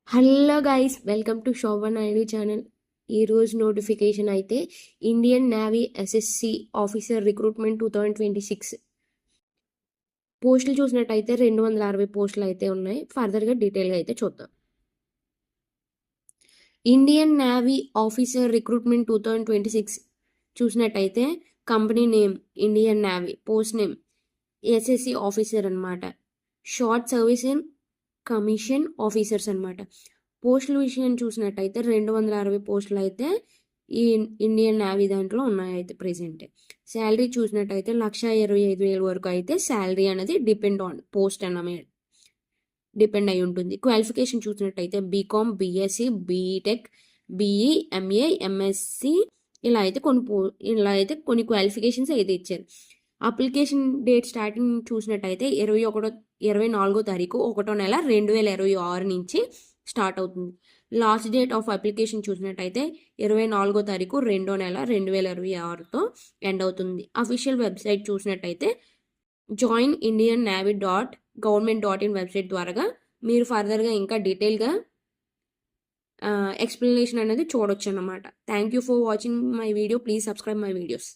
Hello guys, welcome to Shobhan ID channel. ఈరోజు notification అయితే Indian Navy SSC officer recruitment 2026 పోస్టులు చూసినట్టయితే 260 పోస్టులు అయితే ఉన్నాయి. ఫర్దర్గా డీటెయిల్గా అయితే చూద్దాం. ఇండియన్ నేవీ ఆఫీసర్ రిక్రూట్మెంట్ 2026 చూసినట్టయితే company name Indian Navy, post name SSC officer అనమాట. Short service in commission officers అనమాట. పోస్టుల విషయం చూసినట్టయితే 260 పోస్టులు అయితే ఈ ఇండియన్ నేవీ దాంట్లో ఉన్నాయి అయితే ప్రెసెంట్. శాలరీ చూసినట్టయితే 1,25,000 వరకు అయితే శాలరీ అనేది డిపెండ్ ఆన్ పోస్ట్ అన్నమాట, డిపెండ్ అయి ఉంటుంది. క్వాలిఫికేషన్ చూసినట్టయితే BCom, BSc, BTech, BE, MA, MSc ఇలా అయితే కొన్ని క్వాలిఫికేషన్స్ అయితే ఇచ్చారు. అప్లికేషన్ డేట్ స్టార్టింగ్ చూసినట్టయితే 24వ తారీఖు 1వ నెల 2026 నుంచి స్టార్ట్ అవుతుంది. లాస్ట్ డేట్ ఆఫ్ అప్లికేషన్ చూసినట్టయితే 24వ తారీఖు 2వ నెల 2026తో ఎండ్ అవుతుంది. అఫీషియల్ వెబ్సైట్ చూసినట్టయితే joinindiannavy.government.in వెబ్సైట్ ద్వారా మీరు ఫర్దర్గా ఇంకా డీటెయిల్గా ఎక్స్ప్లెనేషన్ అనేది చూడొచ్చు అన్నమాట. Thank you for watching my video. Please subscribe my videos.